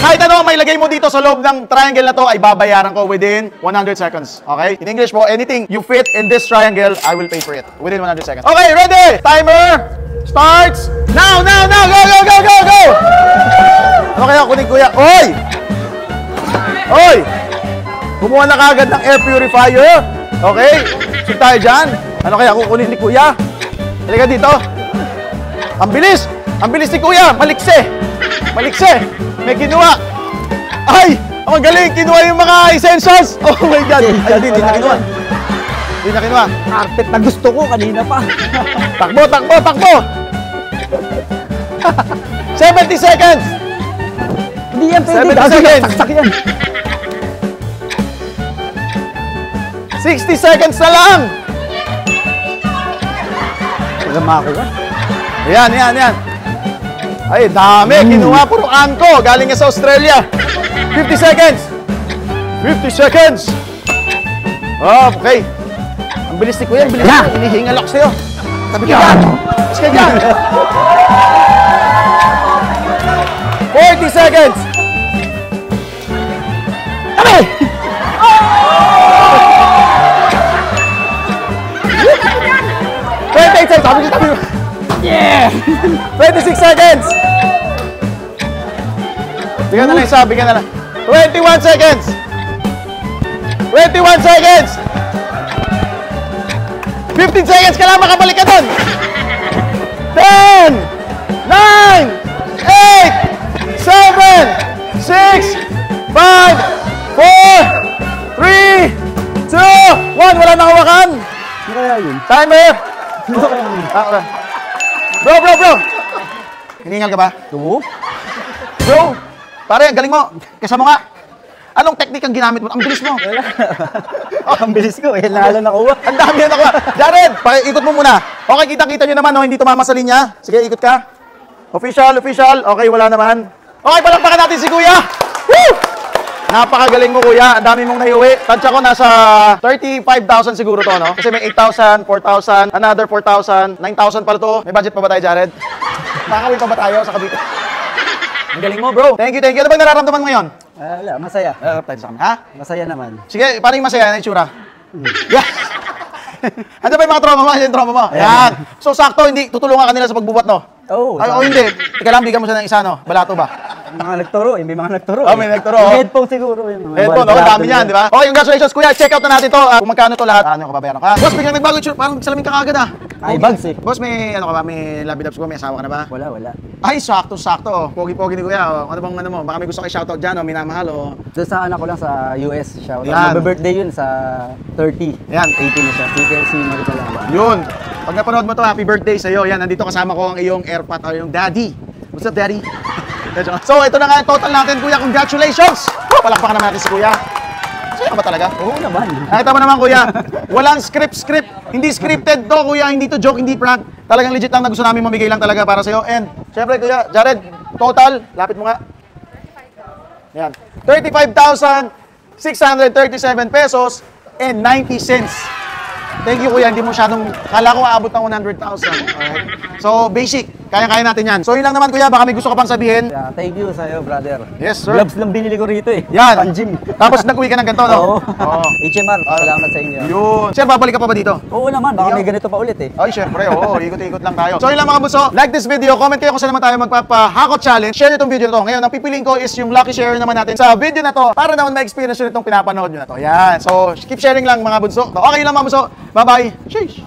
Kahit ano may lagay mo dito sa loob ng triangle na to ay babayaran ko within 100 seconds. Okay? In English po, anything you fit in this triangle, I will pay for it within 100 seconds. Okay, ready? Timer starts now, now, now! Go, go, go, go, go! Ano kaya kunin kuya? Oy! Oy! Kumuha na kagad ng air purifier. Okay? Sige tayo dyan. Ano kaya kukunin ni kuya? Halika dito. Ang bilis! Ang bilis ni kuya! Malikse! Malikse! May kinuha! Ay! Ang galing! Kinuha yung mga essentials! Oh my God! Ay, hindi na kinuha. Hindi na kinuha. Carpet na gusto ko kanina pa. Takbo! Takbo! Takbo! 70 seconds! Hindi yan pwede. 70 seconds! Saksak yan. 60 seconds na lang! Lama ko yan. Ayan, ayan, ayan. Ay, dami. Kinuha puro anko. Galing nga sa Australia. 50 seconds. 50 seconds. Okay. Ang bilis ni kuya. Ang bilis niya. Hinihingal ako sa'yo. Sabi ka dyan. Mas ka dyan. 40 seconds. Abi! 28 seconds. Sabi ko. Yeah! 26 seconds. Bigyan na lang isa. Bigyan na lang. 21 seconds. 21 seconds. 15 seconds ka lang, makabalik ka dun. 10, 9, 8, 7, 6, 5, 4, 3, 2, 1. Wala nang hawakan. Ano kaya yun? Timer. Okay. Bro, bro, bro. Hiningal ka ba? Ito? Bro, pare, galing mo. Kesa mo nga. Anong technique ang ginamit mo? Ang bilis mo. Oh, ang bilis ko eh. Nalo na kuha. Ang dami na nakuha. Jared, ikot mo muna. Okay, kita-kita nyo naman, no? Hindi tumama sa linya. Sige, ikot ka. Official, official. Okay, wala naman. Okay, palakpakan natin si Kuya. Woo! Napakagaling mo, Kuya. Ang dami mong naiuwi. Tansya ko, nasa 35,000 siguro to, no? Kasi may 8,000, 4,000, another 4,000, 9,000 pala to. May budget pa ba tayo, Jared? Makakawin pa ba tayo sa Cavite? Ang galing mo, bro. Thank you, thank you. Ano bang nararamdaman mo ngayon? Wala, masaya. Tayo sa kami, ha? Masaya naman. Sige, paano yung masaya na itsura? Yeah. Ano ba yung mga trauma mo? Ano yung trauma mo? Ayan. So, sakto, hindi tutulungan ka nila sa pagbubat, no? Oo. Ay, o hindi. Teka lang, bigyan mo siya ng isa, no? Balato ba? Mga nagturo eh. May mga nagturo. Oh, may nagturo. Yung headphone siguro. Yung Headphone, oh, dami yan, di ba? Okay, congratulations, kuya. Check out na natin to. Kung magkano to lahat. Ano, kababayaran ka? Boss, biglang nagbago yung tsura. Parang salamin ka kagad, ah. Ay, bags eh. Boss, may, ano ka ba? May labidabs ko? May asawa ka na ba? Wala, wala. Ay, sakto-sakto, oh. Pogi-pogi ni kuya, oh. Ano bang, ano mo? Baka may gusto kay shoutout dyan, oh. Minamahal, oh. Doon sa anak ko lang sa US. Shoutout. Yan. Mag-birthday yun sa 30. Yan. 18 na siya. Si Marita lang. Yun. Pag napanood mo to, happy birthday sa'yo. Yan, nandito kasama ko ang iyong airpot o yung daddy. What's up, daddy? So, ito na nga yung total natin, kuya. Congratulations! Palakpakan naman natin si kuya. Sa'yo ka ba talaga? Oo naman. Nakita mo naman, kuya. Walang script. Hindi scripted to, kuya. Hindi to joke, hindi prank. Talagang legit lang na gusto namin mamigay lang talaga para sa'yo. And, syempre, kuya, Jared, total, lapit mo nga. Yan. 35,637 pesos and 90 cents. Thank you, kuya. Hindi mo masyadong, kala ko aabot ng 100,000. Alright? So, basic. Kaya-kaya natin yan. So, yun lang naman, kuya. Baka may gusto ka pang sabihin. Yeah, thank you sa'yo, brother. Yes, sir. Gloves lang binili ko rito eh. Yan. Pan-gym. Tapos nag-uwi ka ng ganito, no? Oo. HMR, salamat sa inyo. Yun. Sir, babalik ka pa ba dito? Oo naman, baka may ganito pa ulit eh. Ay, syempre. Oo, ikot-ikot lang tayo. So, yun lang mga bunso. Like this video. Comment kayo kung saan naman tayo magpapahakot challenge. Share nyo itong video na to. Ngayon, ang pipiliin ko is yung lucky share naman natin sa video na to para naman ma-experience nyo itong pinapanood nyo na to. Yan. So, keep sharing lang mga bunso. Okay lang mga bunso. Bye-bye. Sheesh.